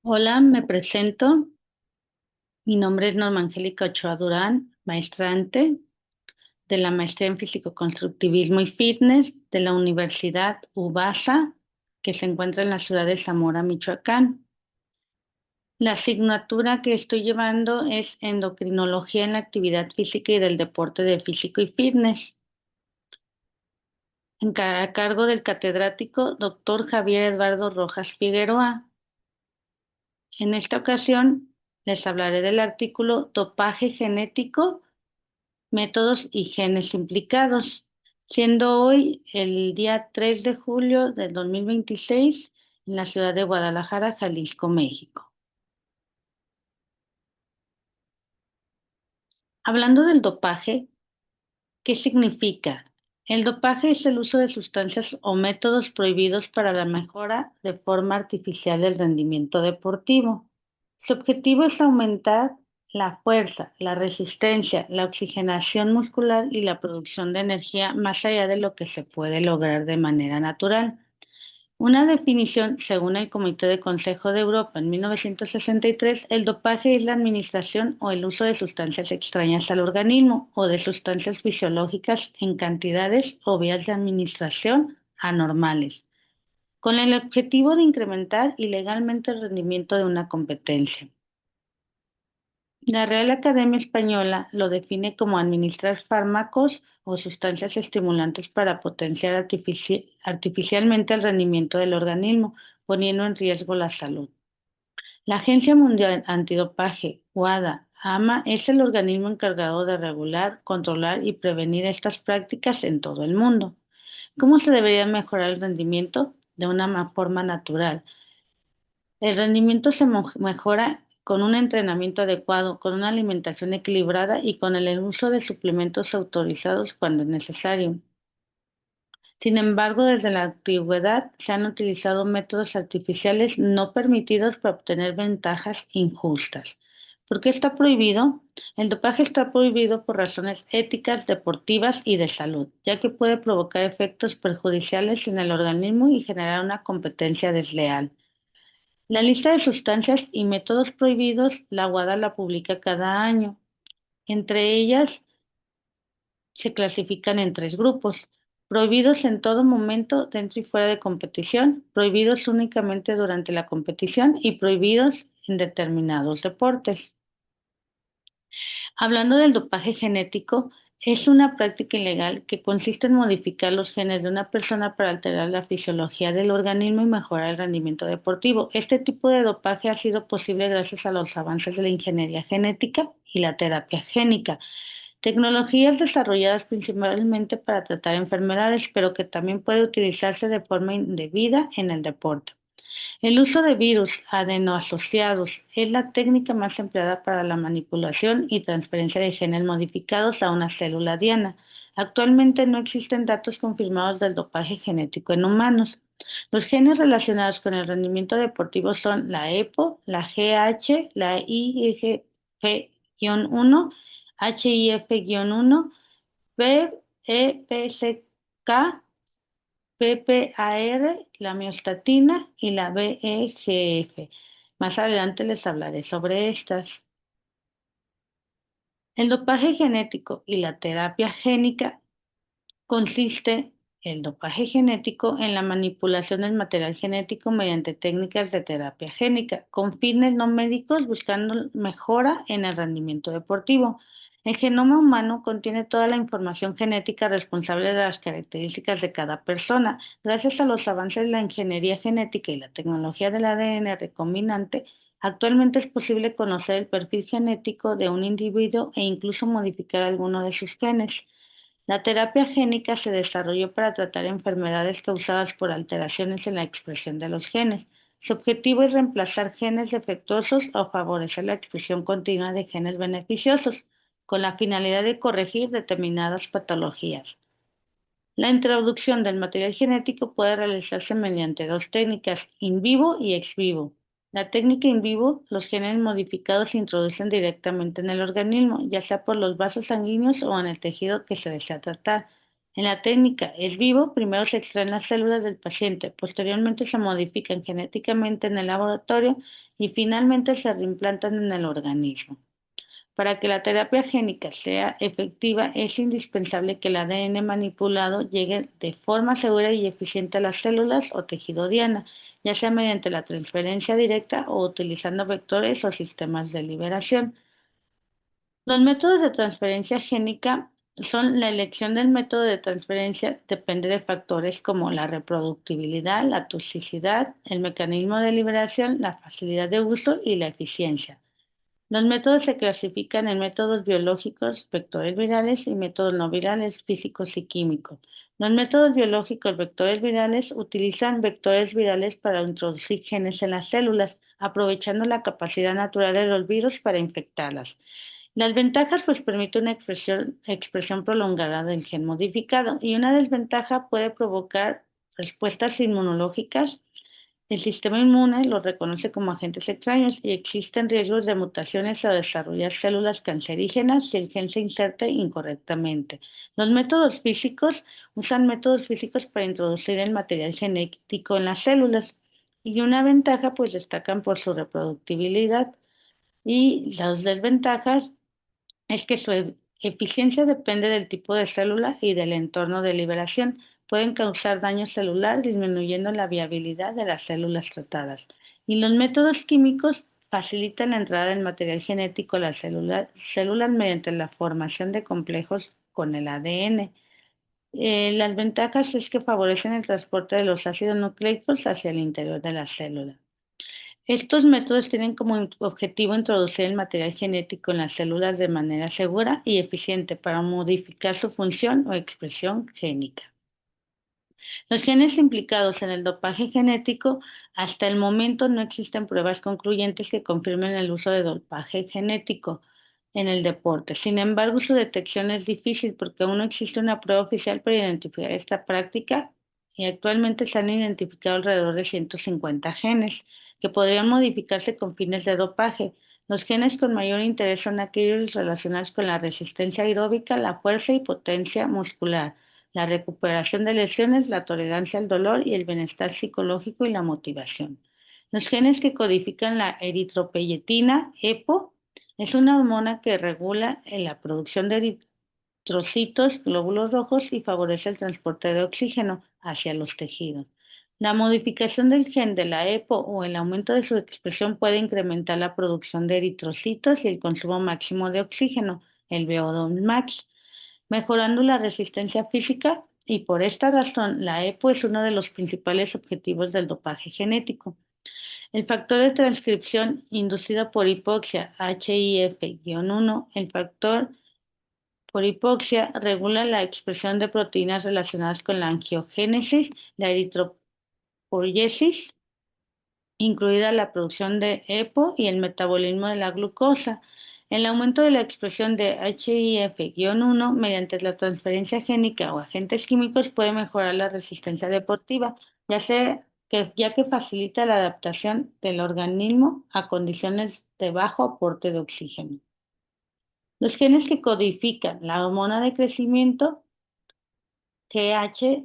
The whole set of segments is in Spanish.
Hola, me presento. Mi nombre es Norma Angélica Ochoa Durán, maestrante de la Maestría en Físico-Constructivismo y Fitness de la Universidad UBASA, que se encuentra en la ciudad de Zamora, Michoacán. La asignatura que estoy llevando es Endocrinología en la Actividad Física y del Deporte de Físico y Fitness, a cargo del catedrático Dr. Javier Eduardo Rojas Figueroa. En esta ocasión les hablaré del artículo Dopaje genético, métodos y genes implicados, siendo hoy el día 3 de julio del 2026 en la ciudad de Guadalajara, Jalisco, México. Hablando del dopaje, ¿qué significa? El dopaje es el uso de sustancias o métodos prohibidos para la mejora de forma artificial del rendimiento deportivo. Su objetivo es aumentar la fuerza, la resistencia, la oxigenación muscular y la producción de energía más allá de lo que se puede lograr de manera natural. Una definición, según el Comité de Consejo de Europa en 1963, el dopaje es la administración o el uso de sustancias extrañas al organismo o de sustancias fisiológicas en cantidades o vías de administración anormales, con el objetivo de incrementar ilegalmente el rendimiento de una competencia. La Real Academia Española lo define como administrar fármacos o sustancias estimulantes para potenciar artificialmente el rendimiento del organismo, poniendo en riesgo la salud. La Agencia Mundial Antidopaje, WADA, AMA, es el organismo encargado de regular, controlar y prevenir estas prácticas en todo el mundo. ¿Cómo se debería mejorar el rendimiento? De una forma natural. El rendimiento se mejora con un entrenamiento adecuado, con una alimentación equilibrada y con el uso de suplementos autorizados cuando es necesario. Sin embargo, desde la antigüedad se han utilizado métodos artificiales no permitidos para obtener ventajas injustas. ¿Por qué está prohibido? El dopaje está prohibido por razones éticas, deportivas y de salud, ya que puede provocar efectos perjudiciales en el organismo y generar una competencia desleal. La lista de sustancias y métodos prohibidos, la WADA la publica cada año. Entre ellas se clasifican en tres grupos: prohibidos en todo momento dentro y fuera de competición, prohibidos únicamente durante la competición y prohibidos en determinados deportes. Hablando del dopaje genético, es una práctica ilegal que consiste en modificar los genes de una persona para alterar la fisiología del organismo y mejorar el rendimiento deportivo. Este tipo de dopaje ha sido posible gracias a los avances de la ingeniería genética y la terapia génica, tecnologías desarrolladas principalmente para tratar enfermedades, pero que también puede utilizarse de forma indebida en el deporte. El uso de virus adenoasociados es la técnica más empleada para la manipulación y transferencia de genes modificados a una célula diana. Actualmente no existen datos confirmados del dopaje genético en humanos. Los genes relacionados con el rendimiento deportivo son la EPO, la GH, la IGF-1, HIF-1, PEPCK, PPAR, la miostatina y la VEGF. Más adelante les hablaré sobre estas. El dopaje genético y la terapia génica consiste el dopaje genético en la manipulación del material genético mediante técnicas de terapia génica con fines no médicos buscando mejora en el rendimiento deportivo. El genoma humano contiene toda la información genética responsable de las características de cada persona. Gracias a los avances de la ingeniería genética y la tecnología del ADN recombinante, actualmente es posible conocer el perfil genético de un individuo e incluso modificar alguno de sus genes. La terapia génica se desarrolló para tratar enfermedades causadas por alteraciones en la expresión de los genes. Su objetivo es reemplazar genes defectuosos o favorecer la expresión continua de genes beneficiosos, con la finalidad de corregir determinadas patologías. La introducción del material genético puede realizarse mediante dos técnicas, in vivo y ex vivo. La técnica in vivo, los genes modificados se introducen directamente en el organismo, ya sea por los vasos sanguíneos o en el tejido que se desea tratar. En la técnica es vivo, primero se extraen las células del paciente, posteriormente se modifican genéticamente en el laboratorio y finalmente se reimplantan en el organismo. Para que la terapia génica sea efectiva, es indispensable que el ADN manipulado llegue de forma segura y eficiente a las células o tejido diana, ya sea mediante la transferencia directa o utilizando vectores o sistemas de liberación. Los métodos de transferencia génica son la elección del método de transferencia depende de factores como la reproductibilidad, la toxicidad, el mecanismo de liberación, la facilidad de uso y la eficiencia. Los métodos se clasifican en métodos biológicos, vectores virales y métodos no virales, físicos y químicos. Los métodos biológicos, vectores virales, utilizan vectores virales para introducir genes en las células, aprovechando la capacidad natural de los virus para infectarlas. Las ventajas pues permite una expresión prolongada del gen modificado y una desventaja puede provocar respuestas inmunológicas. El sistema inmune los reconoce como agentes extraños y existen riesgos de mutaciones o desarrollar células cancerígenas si el gen se inserta incorrectamente. Los métodos físicos usan métodos físicos para introducir el material genético en las células y una ventaja pues destacan por su reproductibilidad y las desventajas es que su eficiencia depende del tipo de célula y del entorno de liberación. Pueden causar daño celular, disminuyendo la viabilidad de las células tratadas. Y los métodos químicos facilitan la entrada del material genético a las células mediante la formación de complejos con el ADN. Las ventajas es que favorecen el transporte de los ácidos nucleicos hacia el interior de la célula. Estos métodos tienen como objetivo introducir el material genético en las células de manera segura y eficiente para modificar su función o expresión génica. Los genes implicados en el dopaje genético, hasta el momento no existen pruebas concluyentes que confirmen el uso de dopaje genético en el deporte. Sin embargo, su detección es difícil porque aún no existe una prueba oficial para identificar esta práctica y actualmente se han identificado alrededor de 150 genes que podrían modificarse con fines de dopaje. Los genes con mayor interés son aquellos relacionados con la resistencia aeróbica, la fuerza y potencia muscular, la recuperación de lesiones, la tolerancia al dolor y el bienestar psicológico y la motivación. Los genes que codifican la eritropoyetina, EPO, es una hormona que regula la producción de eritrocitos, glóbulos rojos y favorece el transporte de oxígeno hacia los tejidos. La modificación del gen de la EPO o el aumento de su expresión puede incrementar la producción de eritrocitos y el consumo máximo de oxígeno, el VO2 max, mejorando la resistencia física y por esta razón la EPO es uno de los principales objetivos del dopaje genético. El factor de transcripción inducido por hipoxia HIF-1, el factor por hipoxia regula la expresión de proteínas relacionadas con la angiogénesis, la eritropoyesis, incluida la producción de EPO y el metabolismo de la glucosa. El aumento de la expresión de HIF-1 mediante la transferencia génica o agentes químicos puede mejorar la resistencia deportiva, ya que facilita la adaptación del organismo a condiciones de bajo aporte de oxígeno. Los genes que codifican la hormona de crecimiento, TH,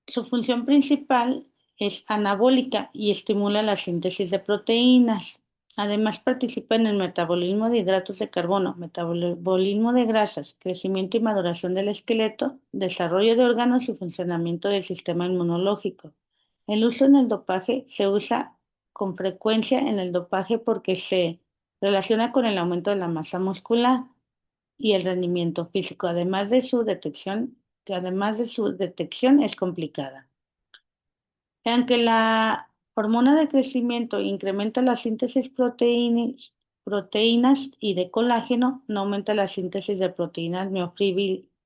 su función principal es anabólica y estimula la síntesis de proteínas. Además, participa en el metabolismo de hidratos de carbono, metabolismo de grasas, crecimiento y maduración del esqueleto, desarrollo de órganos y funcionamiento del sistema inmunológico. El uso en el dopaje se usa con frecuencia en el dopaje porque se relaciona con el aumento de la masa muscular y el rendimiento físico, además de su detección es complicada. Aunque la hormona de crecimiento incrementa la síntesis proteínas y de colágeno, no aumenta la síntesis de proteínas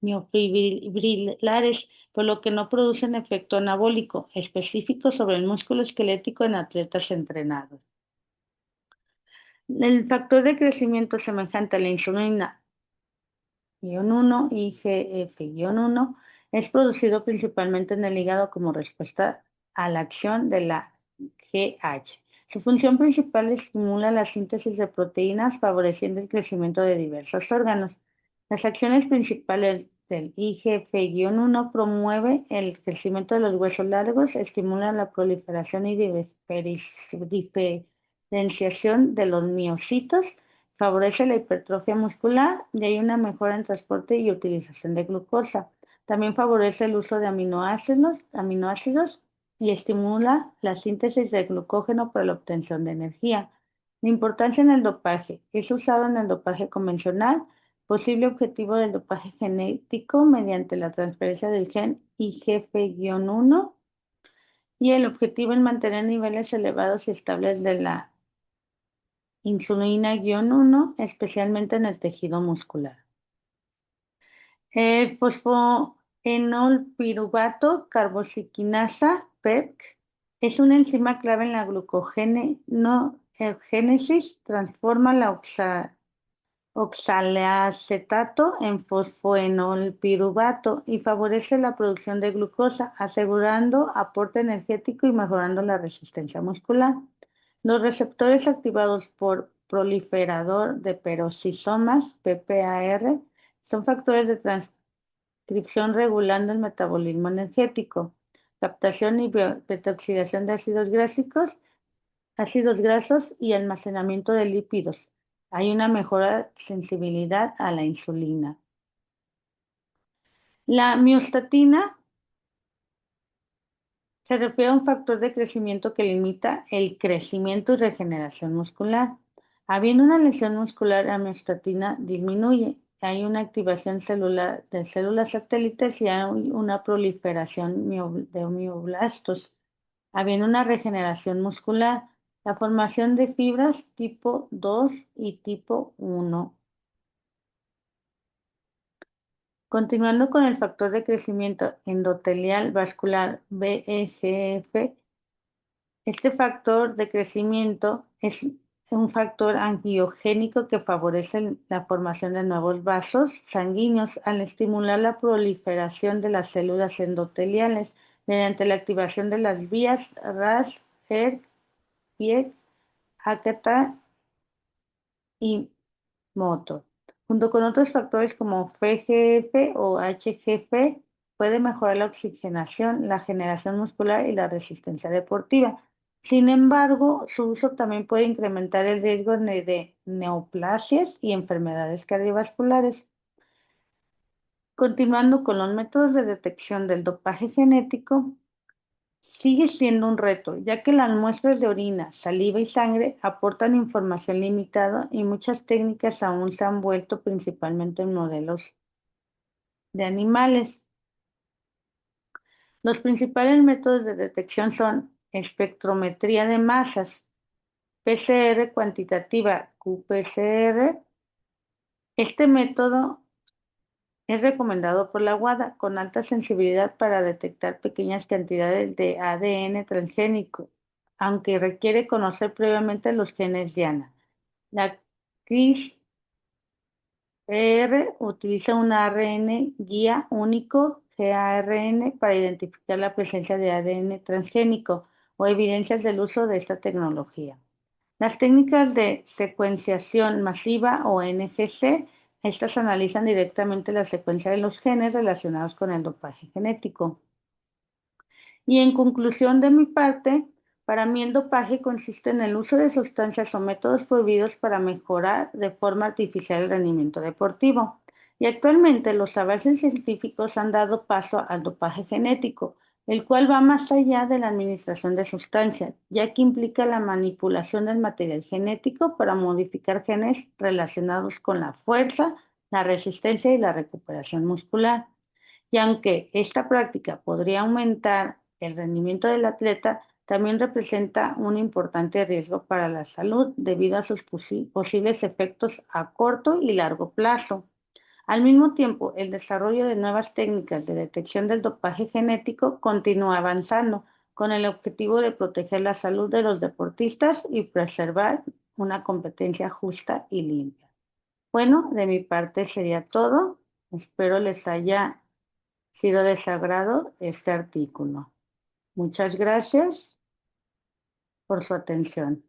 miofibrilares, por lo que no producen efecto anabólico específico sobre el músculo esquelético en atletas entrenados. El factor de crecimiento semejante a la insulina -1, IGF-1, es producido principalmente en el hígado como respuesta a la acción de la GH. Su función principal estimula la síntesis de proteínas, favoreciendo el crecimiento de diversos órganos. Las acciones principales del IGF-1 promueve el crecimiento de los huesos largos, estimula la proliferación y diferenciación de los miocitos, favorece la hipertrofia muscular y hay una mejora en transporte y utilización de glucosa. También favorece el uso de aminoácidos y estimula la síntesis de glucógeno para la obtención de energía. La importancia en el dopaje. Es usado en el dopaje convencional, posible objetivo del dopaje genético mediante la transferencia del gen IGF-1 y el objetivo en mantener niveles elevados y estables de la insulina-1, especialmente en el tejido muscular. Fosfoenolpiruvato carbociquinasa, PEC, es una enzima clave en la glucogénesis, transforma la oxaloacetato en fosfoenolpiruvato y favorece la producción de glucosa, asegurando aporte energético y mejorando la resistencia muscular. Los receptores activados por proliferador de peroxisomas, PPAR, son factores de transcripción regulando el metabolismo energético, captación y beta-oxidación de ácidos grasos y almacenamiento de lípidos. Hay una mejora sensibilidad a la insulina. La miostatina se refiere a un factor de crecimiento que limita el crecimiento y regeneración muscular. Habiendo una lesión muscular, la miostatina disminuye. Hay una activación celular de células satélites y hay una proliferación de mioblastos. Habiendo una regeneración muscular, la formación de fibras tipo 2 y tipo 1. Continuando con el factor de crecimiento endotelial vascular VEGF, este factor de crecimiento es un factor angiogénico que favorece la formación de nuevos vasos sanguíneos al estimular la proliferación de las células endoteliales mediante la activación de las vías RAS, ERK, PIEK, AKT y MOTO. Junto con otros factores como FGF o HGF, puede mejorar la oxigenación, la generación muscular y la resistencia deportiva. Sin embargo, su uso también puede incrementar el riesgo de neoplasias y enfermedades cardiovasculares. Continuando con los métodos de detección del dopaje genético, sigue siendo un reto, ya que las muestras de orina, saliva y sangre aportan información limitada y muchas técnicas aún se han vuelto principalmente en modelos de animales. Los principales métodos de detección son espectrometría de masas, PCR cuantitativa, qPCR. Este método es recomendado por la WADA con alta sensibilidad para detectar pequeñas cantidades de ADN transgénico, aunque requiere conocer previamente los genes diana. La CRISPR utiliza un ARN guía único, GARN, para identificar la presencia de ADN transgénico o evidencias del uso de esta tecnología. Las técnicas de secuenciación masiva o NGC, estas analizan directamente la secuencia de los genes relacionados con el dopaje genético. Y en conclusión de mi parte, para mí el dopaje consiste en el uso de sustancias o métodos prohibidos para mejorar de forma artificial el rendimiento deportivo. Y actualmente los avances científicos han dado paso al dopaje genético, el cual va más allá de la administración de sustancias, ya que implica la manipulación del material genético para modificar genes relacionados con la fuerza, la resistencia y la recuperación muscular. Y aunque esta práctica podría aumentar el rendimiento del atleta, también representa un importante riesgo para la salud debido a sus posibles efectos a corto y largo plazo. Al mismo tiempo, el desarrollo de nuevas técnicas de detección del dopaje genético continúa avanzando con el objetivo de proteger la salud de los deportistas y preservar una competencia justa y limpia. Bueno, de mi parte sería todo. Espero les haya sido de su agrado este artículo. Muchas gracias por su atención.